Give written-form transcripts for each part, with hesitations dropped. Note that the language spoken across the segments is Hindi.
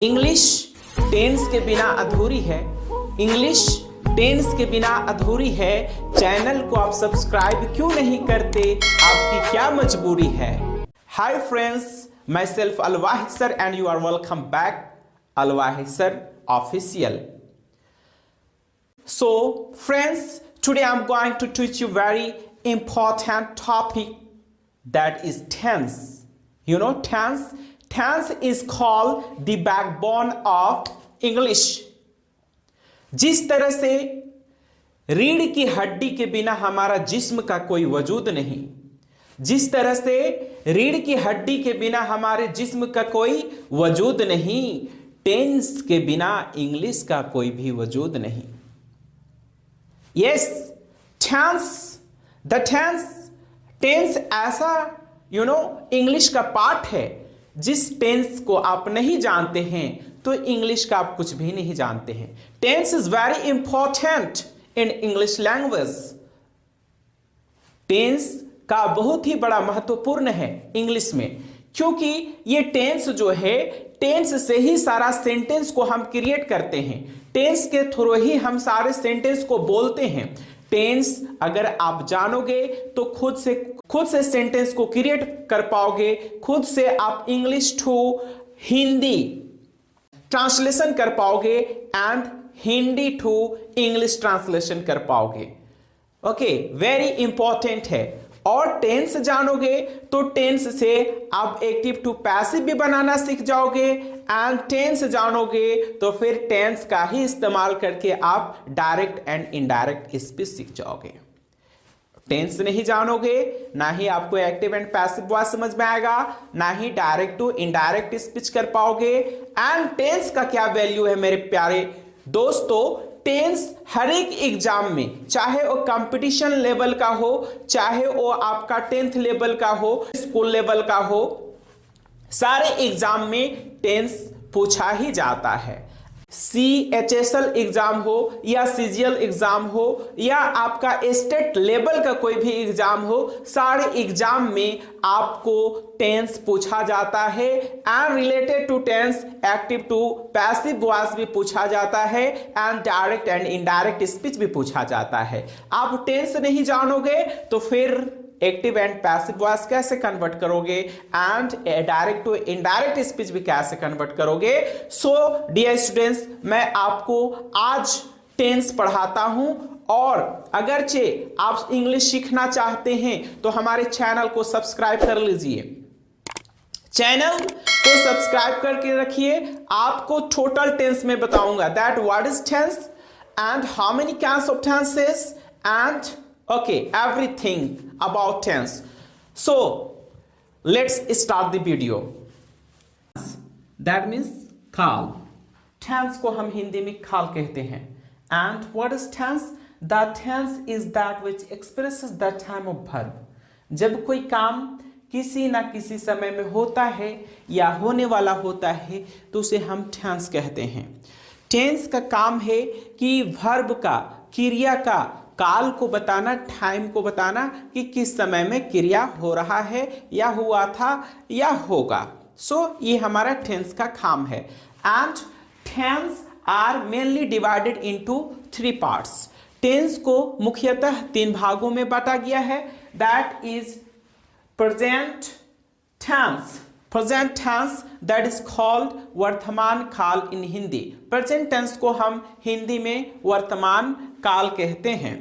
इंग्लिश टेंस के बिना अधूरी है। इंग्लिश टेंस के बिना अधूरी है। चैनल को आप सब्सक्राइब क्यों नहीं करते? आपकी क्या मजबूरी है? Hi friends, myself Alwahid sir and you are welcome back Alwahid sir official. So friends, today I'm going to teach you very important topic, that is tense. You know tense? Tense is called the backbone of English. जिस तरह से रीढ़ की हड्डी के बिना हमारा जिस्म का कोई वजूद नहीं, जिस तरह से रीढ़ की हड्डी के बिना हमारे जिस्म का कोई वजूद नहीं, टेंस के बिना इंग्लिश का कोई भी वजूद नहीं। यस, टेंस ऐसा इंग्लिश का पार्ट है। जिस टेंस को आप नहीं जानते हैं तो इंग्लिश का आप कुछ भी नहीं जानते हैं। Tense is very important in English language. Tense का बहुत ही बड़ा महत्वपूर्ण है इंग्लिश में, क्योंकि ये टेंस जो है, टेंस से ही सारा सेंटेंस को हम क्रिएट करते हैं। टेंस के थ्रू ही हम सारे सेंटेंस को बोलते हैं। टेंस अगर आप जानोगे तो खुद से सेंटेंस को क्रिएट कर पाओगे, खुद से आप इंग्लिश टू हिंदी ट्रांसलेशन कर पाओगे and Hindi to English translation कर पाओगे। ओके, वेरी इंपॉर्टेंट है। और टेंस जानोगे तो टेंस से आप एक्टिव टू पैसिव भी बनाना सीख जाओगे, एंड टेंस जानोगे तो फिर टेंस का ही इस्तेमाल करके आप डायरेक्ट एंड इनडायरेक्ट स्पीच सीख जाओगे। टेंस नहीं जानोगे, ना ही आपको एक्टिव एंड पैसिव वॉइस समझ में आएगा, ना ही डायरेक्ट टू इनडायरेक्ट स्पीच कर पाओगे। एंड टेंस का क्या वैल्यू है मेरे प्यारे दोस्तों? टेंस हर एक एग्जाम में, चाहे वो कंपटीशन लेवल का हो, चाहे वो आपका 10th लेवल का हो, स्कूल लेवल का हो, सारे एग्जाम में टेंस पूछा ही जाता है। CHSL एग्जाम हो या CGL एग्जाम हो या आपका स्टेट लेवल का कोई भी एग्जाम हो, सारे एग्जाम में आपको टेंस पूछा जाता है। And related to tense active to passive voice भी पूछा जाता है, and direct and indirect speech भी पूछा जाता है। आप टेंस नहीं जानोगे तो फिर एक्टिव एंड पैसिव वॉइस कैसे कन्वर्ट करोगे, and direct to indirect speech भी कैसे कन्वर्ट करोगे? सो डियर स्टूडेंट्स, मैं आपको आज टेंस पढ़ाता हूं, और अगरचे आप इंग्लिश सीखना चाहते हैं तो हमारे चैनल को सब्सक्राइब कर लीजिए। चैनल को सब्सक्राइब करके रखिए। आपको टोटल टेंस में बताऊंगा that what is tense and how many kinds of tenses and okay, everything about tense. So let's start the video. That means खाल। tense को हम हिंदी में खाल कहते हैं। And what is tense? The tense is that which expresses the time of verb. जब कोई काम किसी ना किसी समय में होता है या होने वाला होता है तो उसे हम tense कहते हैं। tense का काम है कि verb का, क्रिया का काल को बताना, टाइम को बताना कि किस समय में क्रिया हो रहा है या हुआ था या होगा। सो ये हमारा टेंस का काम है। And tense are mainly divided into 3 parts. Tense को मुख्यतः 3 भागों में बांटा गया है। That is present tense. Present tense that is called वर्तमान काल इन हिंदी। प्रेजेंट टेंस को हम हिंदी में वर्तमान काल कहते हैं।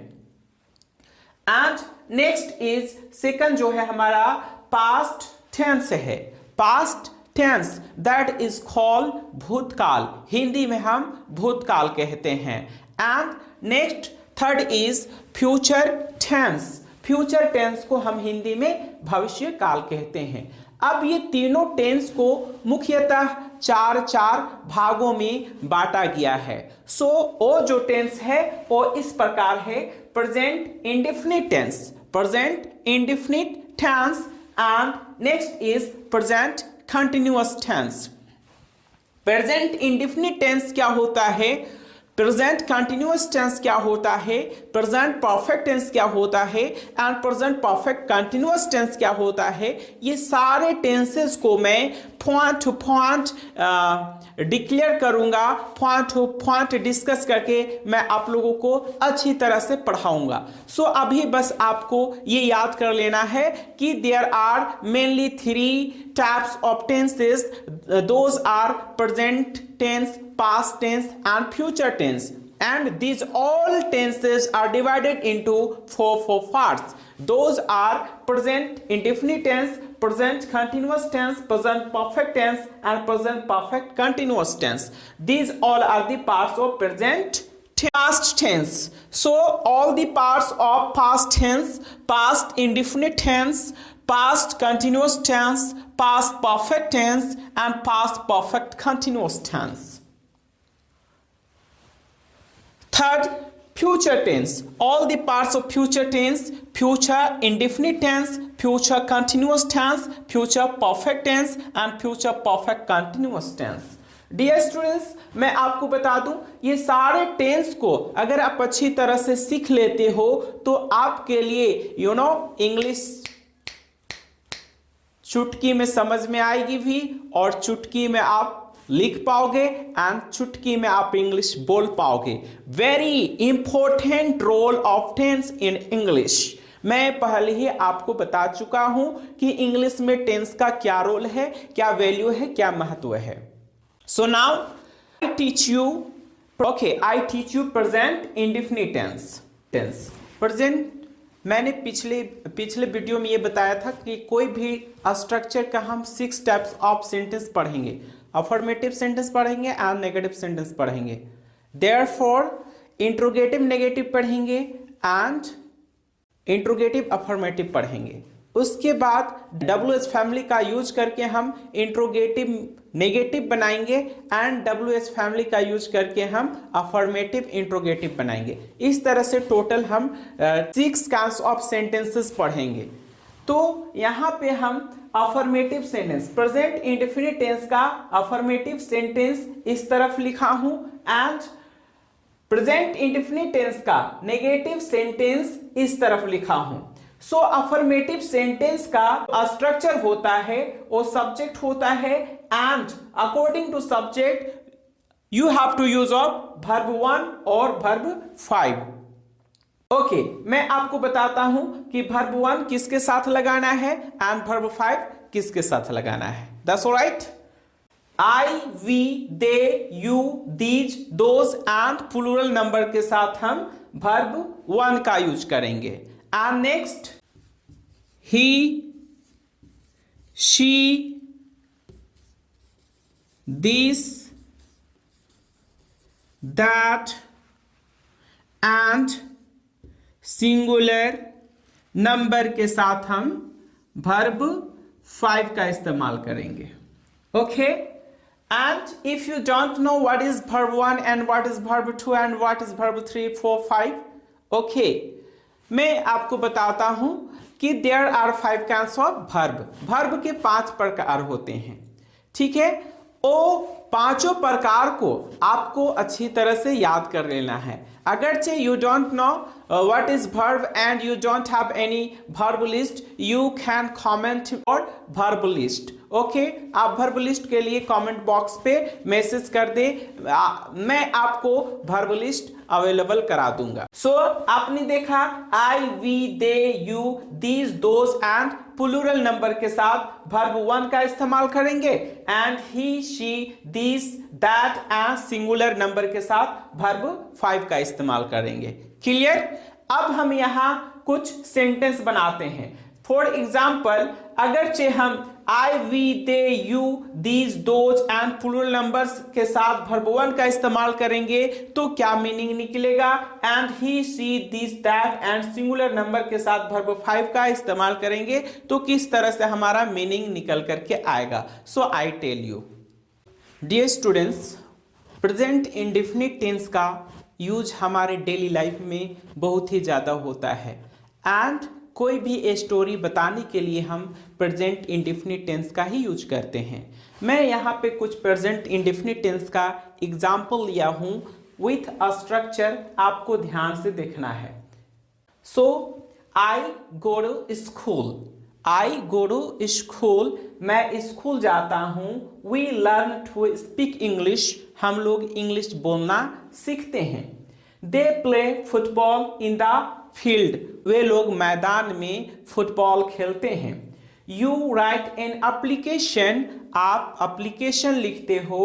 एंड नेक्स्ट इज सेकंड जो है हमारा पास्ट टेंस है। Past tense that is called भूतकाल। हिंदी में हम भूतकाल कहते हैं। And next third is future tense. Future tense को हम हिंदी में भविष्य काल कहते हैं। अब ये तीनों टेंस को मुख्यतः 4 भागों में बांटा गया है। सो वो जो टेंस है वो इस प्रकार है: present indefinite tense, present indefinite tense, and next is present continuous tense. Present indefinite tense क्या होता है? प्रेजेंट कंटिन्यूअस टेंस क्या होता है, प्रेजेंट परफेक्ट टेंस क्या होता है and present perfect continuous tense क्या होता है, ये सारे टेंसेस को मैं पॉइंट टू पॉइंट डिक्लेयर करूंगा, पॉइंट टू पॉइंट डिस्कस करके मैं आप लोगों को अच्छी तरह से पढ़ाऊंगा। सो अभी बस आपको ये याद कर लेना है कि there are mainly 3 types of tenses, those are present tense, past tense and future tense, and these all tenses are divided into four parts. Those are present indefinite tense, present continuous tense, present perfect tense and present perfect continuous tense. These all are the parts of present past tense. So all the parts of past tense, past indefinite tense, past continuous tense, past perfect tense and past perfect continuous tense. Third, future tense. All the parts of future tense, future indefinite tense, future continuous tense, future perfect tense and future perfect continuous tense. Dear students, मैं आपको बता दूं, ये सारे टेंस को अगर आप अच्छी तरह से सीख लेते हो तो आपके लिए इंग्लिश चुटकी में समझ में आएगी भी और चुटकी में आप लिख पाओगे एंड चुटकी में आप इंग्लिश बोल पाओगे। Very important role of tense in English. मैं पहले ही आपको बता चुका हूं कि इंग्लिश में टेंस का क्या रोल है, क्या वैल्यू है, क्या महत्व है। So now I teach you present indefinite tense. Present मैंने पिछले वीडियो में ये बताया था कि कोई भी स्ट्रक्चर का हम 6 टाइप्स ऑफ सेंटेंस पढ़ेंगे। अफर्मेटिव सेंटेंस पढ़ेंगे एंड नेगेटिव सेंटेंस पढ़ेंगे। देयरफॉर इंट्रोगेटिव नेगेटिव पढ़ेंगे एंड इंट्रोगेटिव अफर्मेटिव पढ़ेंगे। उसके बाद WH फैमिली का यूज करके हम इंट्रोगेटिव नेगेटिव बनाएंगे एंड WH फैमिली का यूज करके हम अफर्मेटिव इंट्रोगेटिव बनाएंगे। इस तरह से टोटल हम 6 काइंड्स ऑफ सेंटेंसेस पढ़ेंगे। तो यहाँ पे हम affirmative sentence, present indefinite tense का अफर्मेटिव सेंटेंस इस तरफ लिखा हूं एंड प्रेजेंट इंडेफिनिट टेंस का नेगेटिव सेंटेंस इस तरफ लिखा हूं। सो अफर्मेटिव सेंटेंस का स्ट्रक्चर होता है, वो सब्जेक्ट होता है and according to subject you have to use of verb 1 और वर्ब 5। ओके, मैं आपको बताता हूं कि वर्ब 1 किसके साथ लगाना है एंड वर्ब 5 किसके साथ लगाना है। That's alright. I, we, they, you, these, those and plural number के साथ हम वर्ब 1 का यूज करेंगे। And next, he, she, this, that and singular number के साथ हम वर्ब 5 का इस्तेमाल करेंगे। Okay, and if you don't know what is verb 1 and what is verb 2 and what is verb 3, 4, 5, okay, मैं आपको बताता हूं कि there are 5 kinds of verb. Verb के 5 प्रकार होते हैं, ठीक है। वो पांचों प्रकार को आपको अच्छी तरह से याद कर लेना है। अगरचे you don't know what is verb and you don't have any verb list, you can comment for verb list. Okay, आप वर्ब लिस्ट के लिए कमेंट बॉक्स पे मैसेज कर दे, मैं आपको वर्ब लिस्ट अवेलेबल करा दूंगा। सो आपने देखा I, we, they, you, these, those and plural number के साथ वर्ब 1 का इस्तेमाल करेंगे and he, she, this, that and singular number के साथ वर्ब 5 का इस्तेमाल करेंगे। क्लियर? अब हम यहां कुछ सेंटेंस बनाते हैं। फॉर एग्जाम्पल, अगरचे हम I, we, they, you, these, those and plural numbers के साथ वर्ब 1 का इस्तेमाल करेंगे तो क्या मीनिंग निकलेगा? And he, she, this, that and singular number के साथ वर्ब 5 का इस्तेमाल करेंगे तो किस तरह से हमारा मीनिंग निकल करके आएगा। So I tell you dear students, present indefinite tense का यूज हमारे डेली लाइफ में बहुत ही ज़्यादा होता है एंड कोई भी स्टोरी बताने के लिए हम प्रेजेंट इंडेफिनिट टेंस का ही यूज करते हैं। मैं यहाँ पे कुछ प्रेजेंट इंडेफिनिट टेंस का एग्जाम्पल लिया हूँ विथ अ स्ट्रक्चर आपको ध्यान से देखना है। So I go to school, I go to school, मैं स्कूल जाता हूं। We learn to speak English, हम लोग इंग्लिश बोलना सीखते हैं। They play football in the field, वे लोग मैदान में फुटबॉल खेलते हैं। यू राइट एन एप्लीकेशन, आप एप्लीकेशन लिखते हो।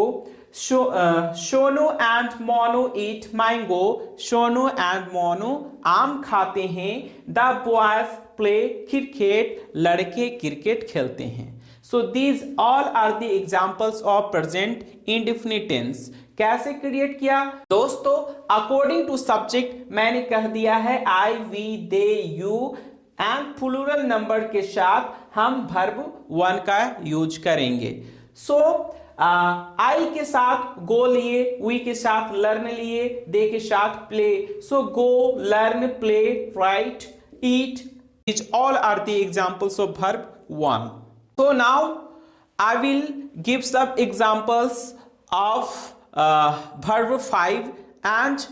Sonu and Monu eat mango, Sonu and Monu आम खाते हैं। द बॉयज प्ले क्रिकेट, लड़के क्रिकेट खेलते हैं। So these all are the examples of present indefinite tense. कैसे क्रिएट किया दोस्तों? अकॉर्डिंग टू सब्जेक्ट मैंने कह दिया है I, we, they, you and plural number के साथ हम वर्ब वन का यूज करेंगे। सो आई के साथ गो लिए, वी के साथ लर्न लिए, दे के साथ play. So go, learn, play, write, eat, is all are the examples of verb one. So now I will give some examples of verb 5 and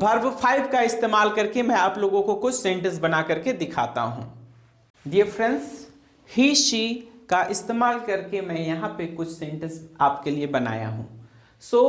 verb 5 का इस्तेमाल करके मैं आप लोगों को कुछ सेंटेंस बना करके दिखाता हूं। Dear friends, he, she का इस्तेमाल करके मैं यहाँ पे कुछ सेंटेंस आपके लिए बनाया हूं। So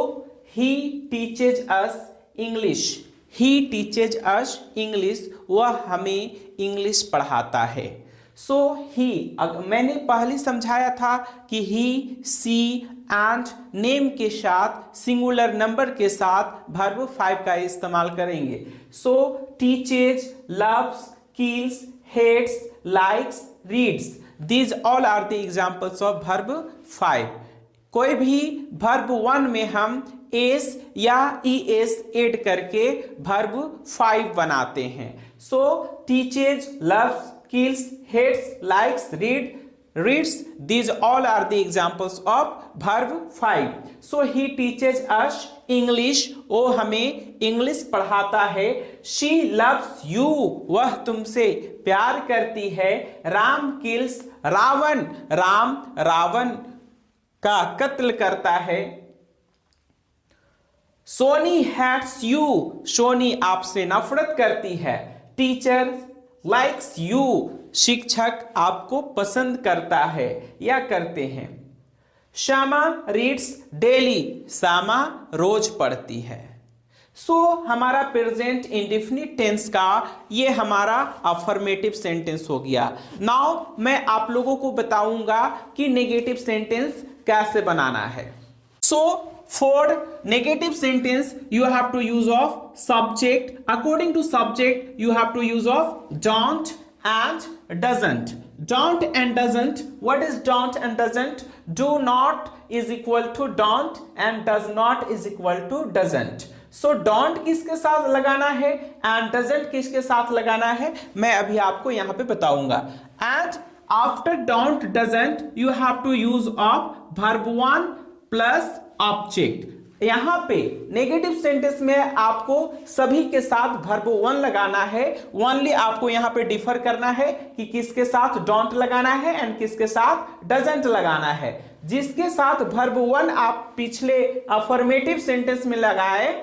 he teaches us English, he teaches us English, वह हमें इंग्लिश पढ़ाता है। सो ही, मैंने पहले समझाया था कि ही, सी एंड नेम के साथ सिंगुलर नंबर के साथ वर्ब 5 का इस्तेमाल करेंगे। So teaches, loves, kills, hates, likes, reads, these all are the examples of verb 5। कोई भी वर्ब 1 में हम एस या ईएस ऐड करके वर्ब 5 बनाते हैं। So teaches, loves, kills, hates, likes, reads, these all are the examples of verb 5. So he teaches us English, वो हमें इंग्लिश पढ़ाता है। She loves you, वह तुमसे प्यार करती है। राम kills, रावण, राम रावण का कत्ल करता है। सोनी hates you, सोनी आपसे नफरत करती है। टीचर लाइक्स यू, शिक्षक आपको पसंद करता है या करते हैं। श्यामा रीड्स डेली, श्यामा रोज पढ़ती है। सो हमारा प्रेजेंट इंडेफिनिट टेंस का ये हमारा अफर्मेटिव सेंटेंस हो गया। नाउ मैं आप लोगों को बताऊंगा कि नेगेटिव सेंटेंस कैसे बनाना है। सो for negative sentence you have to use of subject. According to subject you have to use of don't and doesn't. Don't and doesn't. What is don't and doesn't? Do not is equal to don't and does not is equal to doesn't. So don't किसके साथ लगाना है and doesn't किसके साथ लगाना है मैं अभी आपको यहाँ पे बताऊंगा। And after don't doesn't you have to use of verb 1 plus object. यहां पे नेगेटिव सेंटेंस में आपको सभी के साथ वर्ब 1 लगाना है। ओनली आपको यहां पे डिफर करना है कि किसके साथ डोंट लगाना है एंड किसके साथ डजंट लगाना है। जिसके साथ वर्ब 1 आप पिछले अफर्मेटिव सेंटेंस में लगाए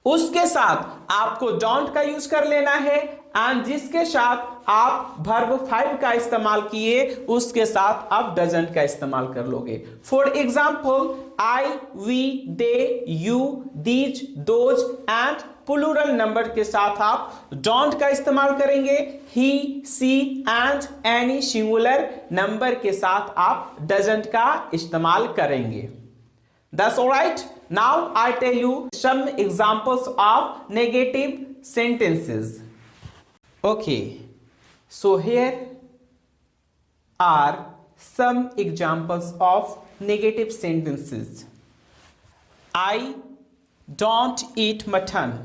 उसके साथ आपको डोंट का यूज कर लेना है एंड जिसके साथ आप वर्ब 5 का इस्तेमाल किए उसके साथ आप डजंट का इस्तेमाल कर लोगे। For example I, we, they, you, these, those and plural number के साथ आप डोंट का इस्तेमाल करेंगे। He, she and any singular number के साथ आप डजंट का इस्तेमाल करेंगे। That's all right. Now I tell you some examples of negative sentences. Okay, so here are some examples of negative sentences. I don't eat mutton.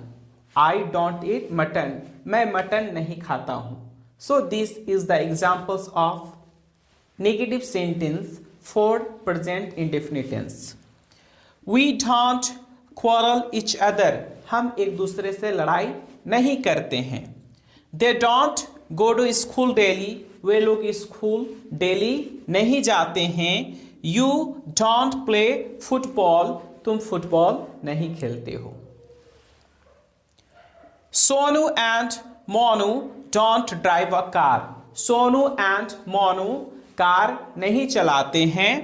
I don't eat mutton. मैं मटन नहीं खाता हूं। So this is the examples of negative sentence for present indefinite tense. We don't quarrel each other. हम एक दूसरे से लड़ाई नहीं करते हैं। They don't go to school daily. वे लोग स्कूल डेली नहीं जाते हैं। You don't play football. तुम फुटबॉल नहीं खेलते हो। Sonu and Monu don't drive a car. Sonu and Monu car नहीं चलाते हैं।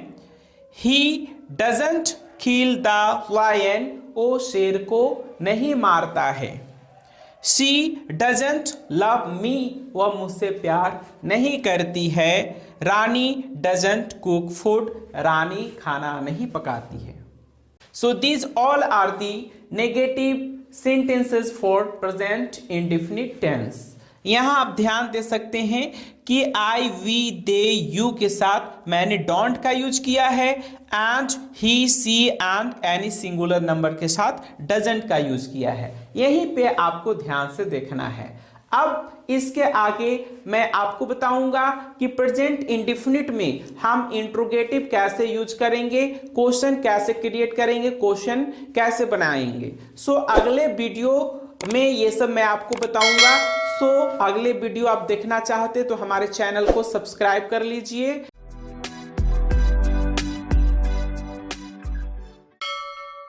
He doesn't kill the lion, वो शेर को नहीं मारता है। शी डजंट लव मी, वह मुझसे प्यार नहीं करती है। Rani doesn't cook food, Rani खाना नहीं पकाती है। So these all are the negative sentences for present indefinite tense. यहां आप ध्यान दे सकते हैं कि आई, वी, दे, यू के साथ मैंने डोंट का यूज किया है and he, she and any singular number के साथ डजंट का यूज किया है। यहीं पे आपको ध्यान से देखना है। अब इसके आगे मैं आपको बताऊंगा कि प्रेजेंट इंडेफिनिट में हम इंट्रोगेटिव कैसे यूज करेंगे, क्वेश्चन कैसे क्रिएट करेंगे, क्वेश्चन कैसे बनाएंगे। सो अगले वीडियो में ये सब मैं आपको बताऊंगा। सो अगले वीडियो आप देखना चाहते तो हमारे चैनल को सब्सक्राइब कर लीजिए।